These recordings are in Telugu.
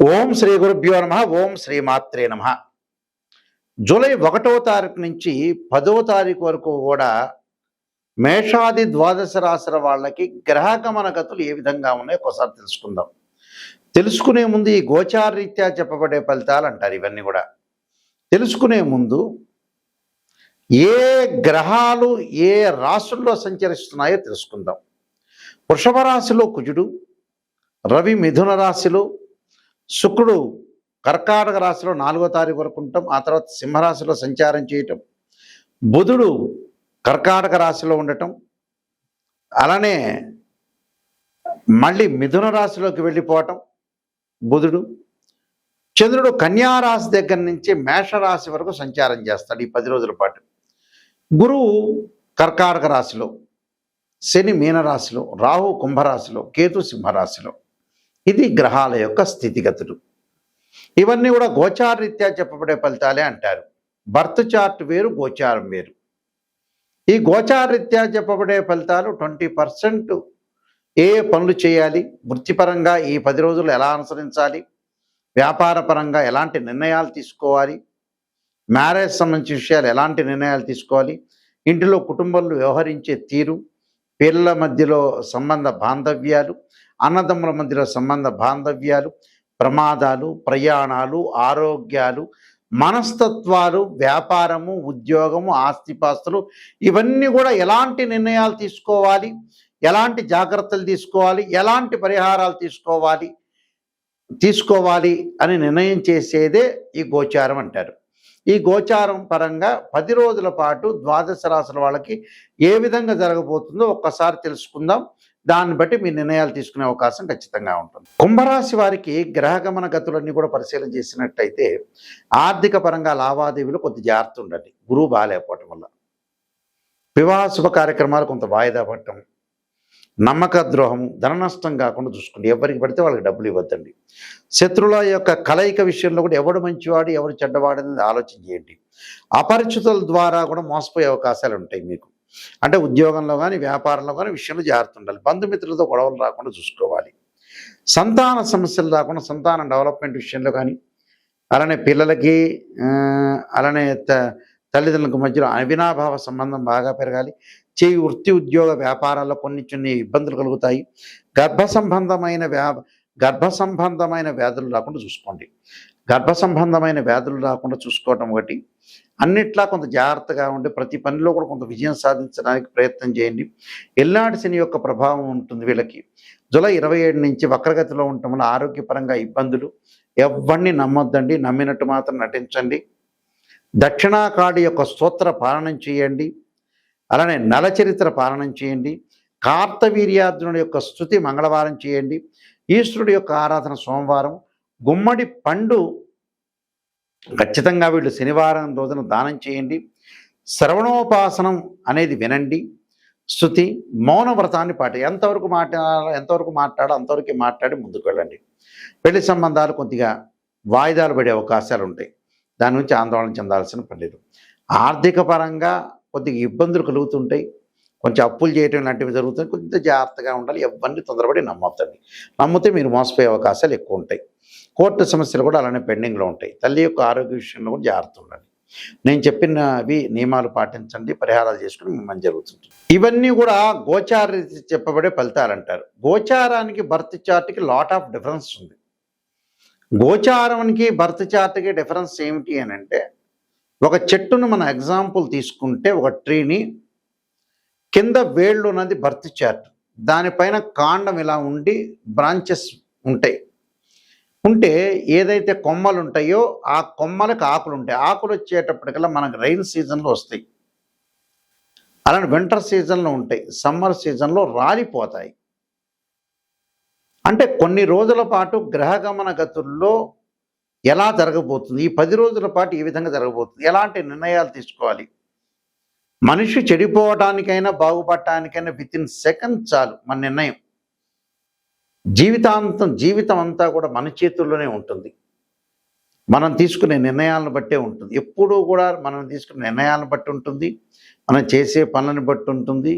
ఓం శ్రీ గురుభ్యో నమ. ఓం శ్రీ మాత్రే నమ. జూలై 1వ తారీఖు నుంచి 10వ తారీఖు వరకు కూడా మేషాది ద్వాదశ రాశుల వాళ్ళకి గ్రహగమన గతులు ఏ విధంగా ఉన్నాయో ఒకసారి తెలుసుకుందాం. తెలుసుకునే ముందు ఈ గోచారరీత్యా చెప్పబడే ఫలితాలు అంటారు. ఇవన్నీ కూడా తెలుసుకునే ముందు ఏ గ్రహాలు ఏ రాశుల్లో సంచరిస్తున్నాయో తెలుసుకుందాం. వృషభ రాశిలో కుజుడు, రవి మిథున రాశిలో, శుక్రుడు కర్కాటక రాశిలో 4వ తారీఖు వరకు ఉంటాం. ఆ తర్వాత సింహరాశిలో సంచారం చేయటం, బుధుడు కర్కాటక రాశిలో ఉండటం, అలానే మళ్ళీ మిథున రాశిలోకి వెళ్ళిపోవటం బుధుడు. చంద్రుడు కన్యా రాశి దగ్గర నుంచి మేషరాశి వరకు సంచారం చేస్తాడు ఈ 10 రోజుల పాటు. గురువు కర్కాటక రాశిలో, శని మీనరాశిలో, రాహు కుంభరాశిలో, కేతు సింహరాశిలో. ఇది గ్రహాల యొక్క స్థితిగతులు. ఇవన్నీ కూడా గోచారరీత్యా చెప్పబడే ఫలితాలే అంటారు. బర్త్ చార్ట్ వేరు, గోచారం వేరు. ఈ గోచారరీత్యా చెప్పబడే ఫలితాలు 20% ఏ పనులు చేయాలి, వృత్తిపరంగా ఈ 10 రోజులు ఎలా అనుసరించాలి, వ్యాపార పరంగా ఎలాంటి నిర్ణయాలు తీసుకోవాలి, మ్యారేజ్ సంబంధించిన విషయాలు ఎలాంటి నిర్ణయాలు తీసుకోవాలి, ఇంటిలో కుటుంబంలో వ్యవహరించే తీరు, పిల్లల మధ్యలో సంబంధ బాంధవ్యాలు, అన్నదమ్ముల మధ్యలో సంబంధ బాంధవ్యాలు, ప్రమాదాలు, ప్రయాణాలు, ఆరోగ్యాలు, మనస్తత్వాలు, వ్యాపారము, ఉద్యోగము, ఆస్తిపాస్తులు, ఇవన్నీ కూడా ఎలాంటి నిర్ణయాలు తీసుకోవాలి, ఎలాంటి జాగ్రత్తలు తీసుకోవాలి, ఎలాంటి పరిహారాలు తీసుకోవాలి అని నిర్ణయం చేసేదే ఈ గోచారం అంటారు. ఈ గోచారం పరంగా 10 రోజుల పాటు ద్వాదశ రాశుల వాళ్ళకి ఏ విధంగా జరగబోతుందో ఒక్కసారి తెలుసుకుందాం. దాన్ని బట్టి మీ నిర్ణయాలు తీసుకునే అవకాశం ఖచ్చితంగా ఉంటుంది. కుంభరాశి వారికి గ్రహగమన గతులన్నీ కూడా పరిశీలన చేసినట్టయితే ఆర్థిక పరంగా లావాదేవీలు కొద్ది జాగ్రత్త ఉండండి. గురువు బాగాలేకపోవటం వల్ల వివాహ శుభ కార్యక్రమాలు కొంత వాయిదా పడటం, నమ్మక ద్రోహము, ధన నష్టం కాకుండా చూసుకోండి. ఎవరికి పడితే వాళ్ళకి డబ్బులు ఇవ్వద్దండి. శత్రువుల యొక్క కలయిక విషయంలో కూడా ఎవడు మంచివాడు ఎవరు చెడ్డవాడు అనేది ఆలోచన చేయండి. అపరిచితుల ద్వారా కూడా మోసపోయే అవకాశాలు ఉంటాయి మీకు. అంటే ఉద్యోగంలో కానీ వ్యాపారంలో కానీ విషయంలో జాగ్రత్త ఉండాలి. బంధుమిత్రులతో గొడవలు రాకుండా చూసుకోవాలి. సంతాన సమస్యలు రాకుండా సంతాన డెవలప్మెంట్ విషయంలో కానీ, అలానే పిల్లలకి అలానే తల్లిదండ్రులకు మధ్యలో అవినాభావ సంబంధం బాగా పెరగాలి. చేయి వృత్తి ఉద్యోగ వ్యాపారాల్లో కొన్ని ఇబ్బందులు కలుగుతాయి. గర్భ సంబంధమైన వ్యాధులు రాకుండా చూసుకోండి. గర్భ సంబంధమైన వ్యాధులు రాకుండా చూసుకోవటం ఒకటి. అన్నిట్లా కొంత జాగ్రత్తగా ఉండి ప్రతి పనిలో కూడా కొంత విజయం సాధించడానికి ప్రయత్నం చేయండి. ఎల్నాటి శని యొక్క ప్రభావం ఉంటుంది వీళ్ళకి. జూలై 27 నుంచి వక్రగతిలో ఉండటం వల్ల ఆరోగ్యపరంగా ఇబ్బందులు. ఎవరిని నమ్మొద్దండి, నమ్మినట్టు మాత్రం నటించండి. దక్షిణాకాడి యొక్క స్తోత్ర పాలనం చేయండి. అలానే నలచరిత్ర పాలనం చేయండి. కార్తవీర్యార్జునుడి యొక్క స్తుతి మంగళవారం చేయండి. ఈశ్వరుడి యొక్క ఆరాధన సోమవారం. గుమ్మడి పండు ఖచ్చితంగా వీళ్ళు శనివారం రోజున దానం చేయండి. శ్రవణోపాసనం అనేది వినండి. స్తుతి మౌన వ్రతాన్ని ఎంతవరకు మాట్లాడో అంతవరకు మాట్లాడి ముందుకు వెళ్ళండి. పెళ్లి సంబంధాలు కొద్దిగా వాయిదాలు పడే అవకాశాలు ఉంటాయి. దాని నుంచి ఆందోళన చెందాల్సిన పని లేదు. ఆర్థిక పరంగా కొద్దిగా ఇబ్బందులు కలుగుతుంటాయి. కొంచెం అప్పులు చేయటం లాంటివి జరుగుతాయి. కొంచెం జాగ్రత్తగా ఉండాలి. ఎవరిని తొందరపడి నమ్మొద్దండి. నమ్మితే మీరు మోసపోయే అవకాశాలు ఎక్కువ ఉంటాయి. కోర్టు సమస్యలు కూడా అలానే పెండింగ్లో ఉంటాయి. తల్లి యొక్క ఆరోగ్య విషయంలో కూడా జాగ్రత్త ఉండండి. నేను చెప్పినవి నియమాలు పాటించండి, పరిహారాలు చేసుకుని మిమ్మల్ని జరుగుతుంది. ఇవన్నీ కూడా గోచార చెప్పబడే ఫలితాలు అంటారు. గోచారానికి బర్త్ చార్ట్కి లాట్ ఆఫ్ డిఫరెన్స్ ఉంది. గోచారానికి బర్త్ చార్ట్కి డిఫరెన్స్ ఏమిటి అని అంటే, ఒక చెట్టును మన ఎగ్జాంపుల్ తీసుకుంటే, ఒక ట్రీని కింద వేళ్ళు ఉన్నది బర్త్ చార్ట్. దానిపైన కాండం ఇలా ఉండి బ్రాంచెస్ ఉంటాయి. ఉంటే ఏదైతే కొమ్మలు ఉంటాయో ఆ కొమ్మలకు ఆకులు ఉంటాయి. ఆకులు వచ్చేటప్పటికల్లా మనకు రైన్ సీజన్లో వస్తాయి. అలానే వింటర్ సీజన్లో ఉంటాయి. సమ్మర్ సీజన్లో రాలిపోతాయి. అంటే కొన్ని రోజుల పాటు గ్రహగమన గతుల్లో ఎలా జరగబోతుంది, ఈ 10 రోజుల పాటు ఈ విధంగా జరగబోతుంది, ఎలాంటి నిర్ణయాలు తీసుకోవాలి, మనిషి చెడిపోవటానికైనా బాగుపడటానికైనా వితిన్ సెకండ్ చాలు మన నిర్ణయం. జీవితం అంతా కూడా మన చేతుల్లోనే ఉంటుంది. మనం తీసుకునే నిర్ణయాలను బట్టే ఉంటుంది. ఎప్పుడూ కూడా మనం తీసుకునే నిర్ణయాలను బట్టి ఉంటుంది, మనం చేసే పనులను బట్టి ఉంటుంది.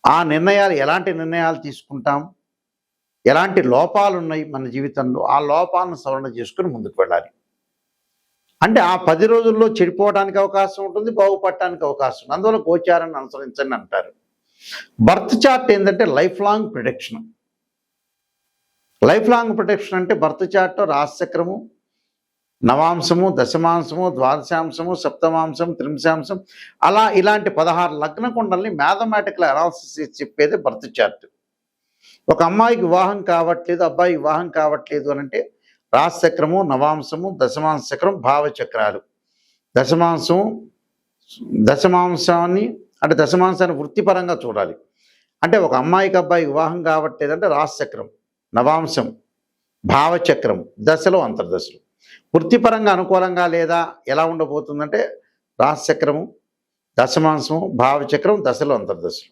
ఆ నిర్ణయాలు ఎలాంటి నిర్ణయాలు తీసుకుంటాం, ఎలాంటి లోపాలు ఉన్నాయి మన జీవితంలో, ఆ లోపాలను సవరణ చేసుకుని ముందుకు వెళ్ళాలి. అంటే ఆ 10 రోజుల్లో చెడిపోవడానికి అవకాశం ఉంటుంది, బాగుపడటానికి అవకాశం ఉంది. అందువల్ల గోచారాన్ని అనుసరించండి అంటారు. బర్త్ చార్ట్ ఏంటంటే life long protection. Life long protection అంటే బర్త్ చార్ట్లో రాశిచక్రము, నవాంశము, దశమాంశము, ద్వాదశాంశము, సప్తమాంశం, త్రింశాంశం, అలా ఇలాంటి 16 లగ్న కుండల్ని మ్యాథమెటికల్ అనాలిసిస్ చేసి చెప్పేది బర్త్ చార్ట్. ఒక అమ్మాయికి వివాహం కావట్లేదు, అబ్బాయికి వివాహం కావట్లేదు అని అంటే రాశిచక్రము, నవాంశము, దశమాంశ చక్రం, భావచక్రాలు. దశమాంశాన్ని అంటే దశమాంశాన్ని వృత్తిపరంగా చూడాలి. అంటే ఒక అమ్మాయికి అబ్బాయికి వివాహం కావట్లేదంటే రాశిచక్రం, నవాంశం, భావచక్రం, దశలో అంతర్దశలు. వృత్తిపరంగా అనుకూలంగా లేదా ఎలా ఉండబోతుందంటే రాశిచక్రము, దశమాంశము, భావచక్రం, దశలో అంతర్దశలు.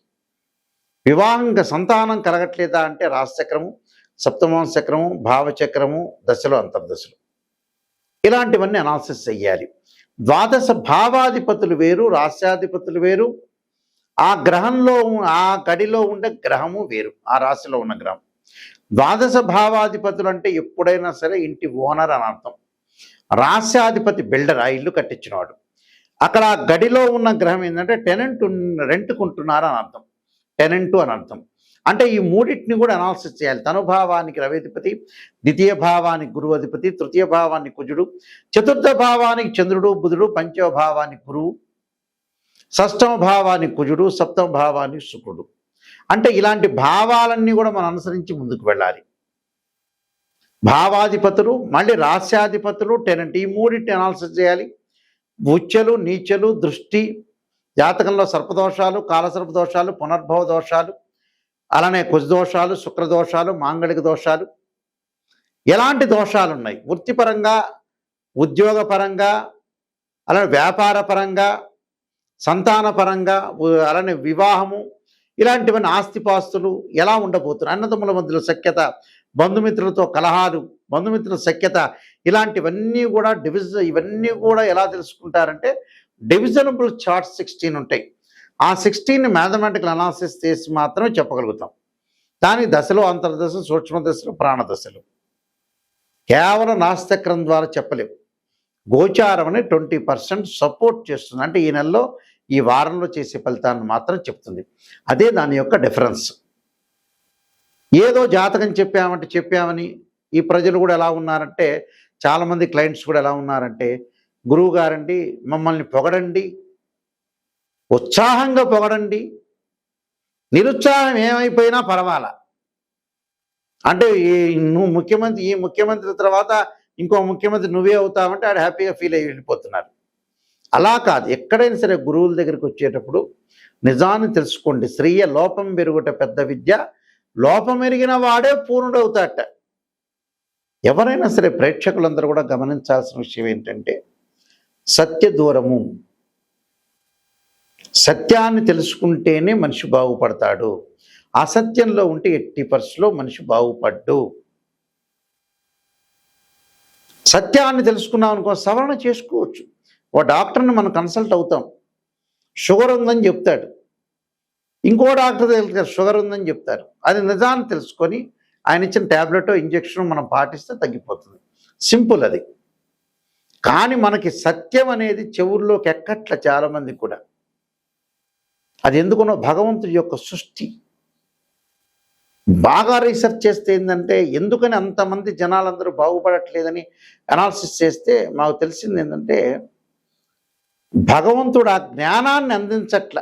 వివాహంగా సంతానం కలగట్లేదా అంటే రాశిచక్రము, సప్తమాంశ చక్రము, భావచక్రము, దశలో అంతర్దశలు. ఇలాంటివన్నీ అనాలిసిస్ చెయ్యాలి. ద్వాదశ భావాధిపతులు వేరు, రాశ్యాధిపతులు వేరు, ఆ గ్రహంలో ఆ గడిలో ఉండే గ్రహము వేరు, ఆ రాశిలో ఉన్న గ్రహం. ద్వాదశ భావాధిపతులు అంటే ఎప్పుడైనా సరే ఇంటి ఓనర్ అని అర్థం. రాశ్యాధిపతి బిల్డర్, ఆ ఇల్లు కట్టించినవాడు. అక్కడ ఆ గడిలో ఉన్న గ్రహం ఏంటంటే టెనెంట్, రెంట్కుంటున్నారు అని అర్థం, టెనెంటు అని అర్థం. అంటే ఈ మూడింటిని కూడా అనాలిసిస్ చేయాలి. తనుభావానికి రవిధిపతి, ద్వితీయ భావానికి గురువు అధిపతి, తృతీయ భావానికి కుజుడు, చతుర్థ భావానికి చంద్రుడు బుధుడు, పంచమ భావానికి గురువు, షష్టమ భావానికి కుజుడు, సప్తమ భావానికి శుక్రుడు. అంటే ఇలాంటి భావాలన్నీ కూడా మనం అనుసరించి ముందుకు వెళ్ళాలి. భావాధిపతులు, మళ్ళీ రాస్యాధిపతులు, టెనెంట్, ఈ మూడింటిని అనాలిసిస్ చేయాలి. ఉచ్చలు, నీచలు, దృష్టి, జాతకంలో సర్పదోషాలు, కాలసర్ప దోషాలు, పునర్భవ దోషాలు, అలానే కుజదోషాలు, శుక్రదోషాలు, మాంగళిక దోషాలు, ఎలాంటి దోషాలు ఉన్నాయి వృత్తిపరంగా, ఉద్యోగపరంగా, అలానే వ్యాపారపరంగా, సంతానపరంగా, అలానే వివాహము, ఇలాంటివన్నీ ఆస్తిపాస్తులు ఎలా ఉండబోతున్నాయి, అన్నదమ్ముల మధ్యలో సఖ్యత, బంధుమిత్రులతో కలహాలు, బంధుమిత్రుల సఖ్యత, ఇలాంటివన్నీ కూడా ఇవన్నీ కూడా ఎలా తెలుసుకుంటారంటే డివిజనబుల్ చార్ట్ 16 ఉంటాయి. ఆ 16ని మ్యాథమెటికల్ అనాలిసిస్ చేసి మాత్రమే చెప్పగలుగుతాం. దానికి దశలో అంతర్దశ, సూక్ష్మ దశలు, ప్రాణదశలు కేవలం రాశిచక్రం ద్వారా చెప్పలేము. గోచారం అని 20% సపోర్ట్ చేస్తుంది. అంటే ఈ నెలలో, ఈ వారంలో చేసే ఫలితాన్ని మాత్రం చెప్తుంది. అదే దాని యొక్క డిఫరెన్స్. ఏదో జాతకం చెప్పామని ఈ ప్రజలు కూడా ఎలా ఉన్నారంటే, చాలామంది క్లయింట్స్ కూడా ఎలా ఉన్నారంటే, గురువు గారండి మమ్మల్ని పొగడండి, ఉత్సాహంగా పొగడండి, నిరుత్సాహం ఏమైపోయినా పర్వాలా, అంటే నువ్వు ముఖ్యమంత్రి, ఈ ముఖ్యమంత్రి తర్వాత ఇంకో ముఖ్యమంత్రి నువ్వే అవుతావంటే ఆడు హ్యాపీగా ఫీల్ అయ్యి వెళ్ళిపోతున్నారు. అలా కాదు. ఎక్కడైనా సరే గురువుల దగ్గరికి వచ్చేటప్పుడు నిజాన్ని తెలుసుకోండి. శ్రీయ లోపం పెరుగుట పెద్ద విద్య, లోపం ఎరిగిన వాడే పూర్ణుడవుతాట. ఎవరైనా సరే ప్రేక్షకులందరూ కూడా గమనించాల్సిన విషయం ఏంటంటే సత్య దూరము. సత్యాన్ని తెలుసుకుంటేనే మనిషి బాగుపడతాడు. అసత్యంలో ఉంటే 80%లో మనిషి బాగుపడ్డు. సత్యాన్ని తెలుసుకున్నాం అనుకో, సవరణ చేసుకోవచ్చు. ఓ డాక్టర్ని మనం కన్సల్ట్ అవుతాం, షుగర్ ఉందని చెప్తాడు. ఇంకో డాక్టర్ దగ్గర షుగర్ ఉందని చెప్తారు. అది నిజాన్ని తెలుసుకొని ఆయన ఇచ్చిన ట్యాబ్లెట్, ఇంజెక్షన్ మనం పాటిస్తే తగ్గిపోతుంది. సింపుల్ అది. కానీ మనకి సత్యం అనేది చెవుల్లోకి ఎక్కట్ల చాలామంది కూడా. అది ఎందుకునో భగవంతుడి యొక్క సృష్టి. బాగా రీసెర్చ్ చేస్తే ఏంటంటే ఎందుకని అంతమంది జనాలందరూ బాగుపడట్లేదని అనాలిసిస్ చేస్తే మాకు తెలిసింది ఏంటంటే భగవంతుడు ఆ జ్ఞానాన్ని అందించట్ల.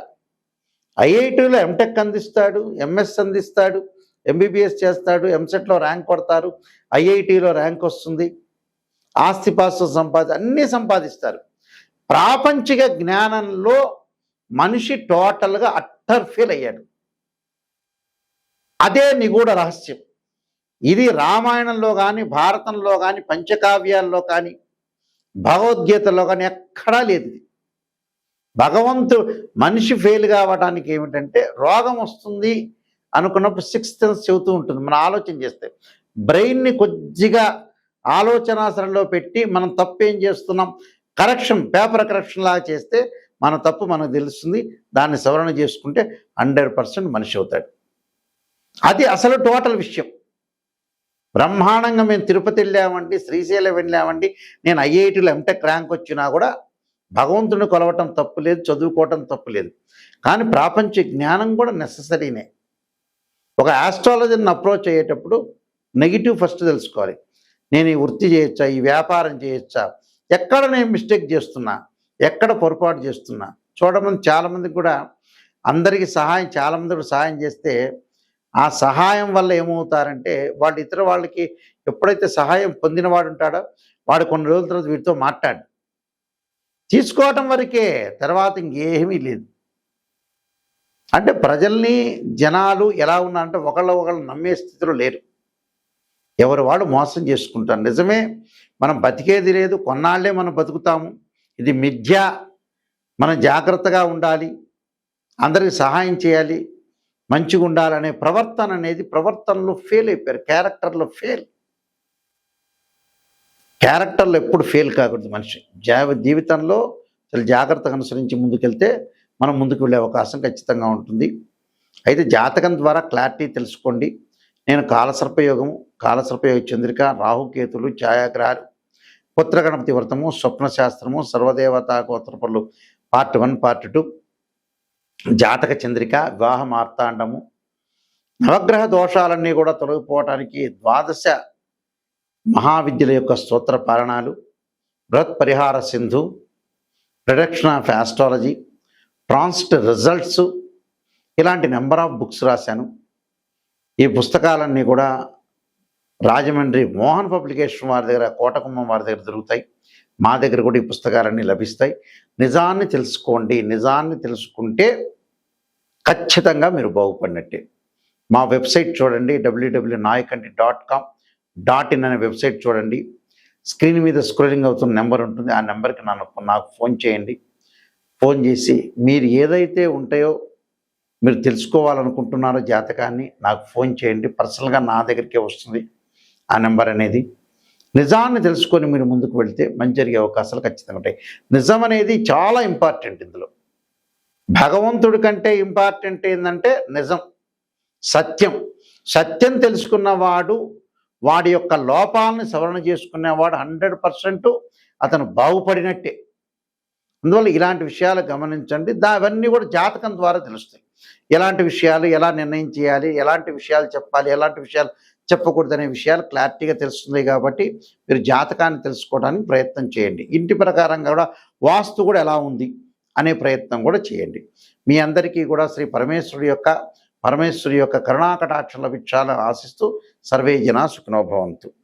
ఐఐటీలో ఎంటెక్ అందిస్తాడు, ఎంఎస్ అందిస్తాడు, ఎంబీబీఎస్ చేస్తాడు, ఎంసెట్లో ర్యాంక్ కొడతారు, ఐఐటీలో ర్యాంక్ వస్తుంది, ఆస్తిపాస్తులు అన్నీ సంపాదిస్తారు. ప్రాపంచిక జ్ఞానంలో మనిషి టోటల్గా అట్టర్ ఫెయిల్ అయ్యాడు. అదే నిగూఢ రహస్యం. ఇది రామాయణంలో కానీ, భారతంలో కానీ, పంచకావ్యాల్లో కానీ, భగవద్గీతలో కానీ ఎక్కడా లేదు. మనిషి ఫెయిల్ కావడానికి ఏమిటంటే రోగం వస్తుంది అనుకున్నప్పుడు 6th సెన్స్ చెబుతూ ఉంటుంది. మనం ఆలోచన చేస్తే బ్రెయిన్ని కొద్దిగా ఆలోచనాసరణలో పెట్టి మనం తప్పు ఏం చేస్తున్నాం, కరెక్షన్, పేపర్ కరెక్షన్ లాగా చేస్తే మన తప్పు మనకు తెలుస్తుంది. దాన్ని సవరణ చేసుకుంటే 100% మనిషి అవుతాడు. అది అసలు టోటల్ విషయం. బ్రహ్మాండంగా మేము తిరుపతి వెళ్ళామండి, శ్రీశైలం వెళ్ళామండి, నేను ఐఐటీలో ఎంటెక్ ర్యాంక్ వచ్చినా కూడా భగవంతుని కొలవటం తప్పు లేదు, చదువుకోవటం తప్పు లేదు. కానీ ప్రాపంచ జ్ఞానం కూడా నెససరీనే. ఒక ఆస్ట్రాలజర్ని అప్రోచ్ అయ్యేటప్పుడు నెగిటివ్ ఫస్ట్ తెలుసుకోవాలి. నేను ఈ వృత్తి చేయొచ్చా, ఈ వ్యాపారం చేయొచ్చా, ఎక్కడ నేను మిస్టేక్ చేస్తున్నా, ఎక్కడ పొరపాటు చేస్తున్నా. చూడమంది చాలామందికి కూడా అందరికీ చాలామంది కూడా సహాయం చేస్తే ఆ సహాయం వల్ల ఏమవుతారంటే వాళ్ళు ఇతర వాళ్ళకి ఎప్పుడైతే సహాయం పొందినవాడు ఉంటాడో వాడు కొన్ని రోజుల తర్వాత వీటితో మాట్లాడు, తీసుకోవటం వరకే, తర్వాత ఇంకేమీ లేదు. అంటే ప్రజల్ని జనాలు ఎలా ఉన్నారంటే ఒకళ్ళు నమ్మే స్థితిలో లేరు. ఎవరు వాడు మోసం చేసుకుంటారు. నిజమే, మనం బతికేది లేదు, కొన్నాళ్లే మనం బతుకుతాము, ఇది మిథ్య, మనం జాగ్రత్తగా ఉండాలి, అందరికీ సహాయం చేయాలి, మంచిగా ఉండాలనే ప్రవర్తన అనేది ప్రవర్తనలో ఫెయిల్ అయిపోయారు. క్యారెక్టర్లో ఎప్పుడు ఫెయిల్ కాకూడదు మనిషి. జీవితంలో చాలా జాగ్రత్తగా అనుసరించి ముందుకెళ్తే మనం ముందుకు వెళ్ళే అవకాశం ఖచ్చితంగా ఉంటుంది. అయితే జాతకం ద్వారా క్లారిటీ తెలుసుకోండి. నేను కాలసర్పయోగము, కాలసర్పయోగ చంద్రిక, రాహుకేతులు, ఛాయాగ్రహాలు, పుత్రగణపతి వ్రతము, స్వప్నశాస్త్రము, సర్వదేవతా గోత్రపరులు పార్ట్ 1, పార్ట్ 2, జాతక చంద్రిక, వివాహ మార్తాండము, నవగ్రహ దోషాలన్నీ కూడా తొలగిపోవటానికి 12 మహావిద్యల యొక్క స్తోత్ర పాలనాలు, బృహత్ పరిహార Sindhu, production of astrology, transit results, ఇలాంటి నెంబర్ ఆఫ్ బుక్స్ రాశాను. ఈ పుస్తకాలన్నీ కూడా రాజమండ్రి మోహన్ పబ్లికేషన్ వారి దగ్గర, కోటకుమ్మం వారి దగ్గర దొరుకుతాయి. మా దగ్గర కూడా ఈ పుస్తకాలన్నీ లభిస్తాయి. నిజాన్ని తెలుసుకోండి. నిజాన్ని తెలుసుకుంటే ఖచ్చితంగా మీరు బాగుపడినట్టే. మా వెబ్సైట్ చూడండి, www.nayakanti.com.in అనే వెబ్సైట్ చూడండి. స్క్రీన్ మీద స్క్రోలింగ్ అవుతున్న నెంబర్ ఉంటుంది, ఆ నెంబర్కి నాకు ఫోన్ చేయండి. ఫోన్ చేసి మీరు ఏదైతే ఉంటాయో మీరు తెలుసుకోవాలనుకుంటున్నారో జాతకాన్ని నాకు ఫోన్ చేయండి. పర్సనల్గా నా దగ్గరికే వస్తుంది ఆ నెంబర్ అనేది. నిజాన్ని తెలుసుకొని మీరు ముందుకు వెళ్తే మంచి జరిగే అవకాశాలు ఖచ్చితంగా ఉంటాయి. నిజం అనేది చాలా ఇంపార్టెంట్. ఇందులో భగవంతుడి కంటే ఇంపార్టెంట్ ఏంటంటే నిజం, సత్యం తెలుసుకున్నవాడు, వాడి యొక్క లోపాలని సవరణ చేసుకునేవాడు 100% అతను బాగుపడినట్టే. అందువల్ల ఇలాంటి విషయాలు గమనించండి. అవన్నీ కూడా జాతకం ద్వారా తెలుస్తాయి. ఎలాంటి విషయాలు ఎలా నిర్ణయం చేయాలి, ఎలాంటి విషయాలు చెప్పాలి, ఎలాంటి విషయాలు చెప్పకూడదనే విషయాలు క్లారిటీగా తెలుస్తుంది. కాబట్టి మీరు జాతకాన్ని తెలుసుకోవడానికి ప్రయత్నం చేయండి. ఇంటి ప్రకారంగా కూడా వాస్తు కూడా ఎలా ఉంది అనే ప్రయత్నం కూడా చేయండి. మీ అందరికీ కూడా శ్రీ పరమేశ్వరి యొక్క కరుణాకటాక్ష లభించాలని ఆశిస్తూ సర్వే జనా సుఖినో భవంతు.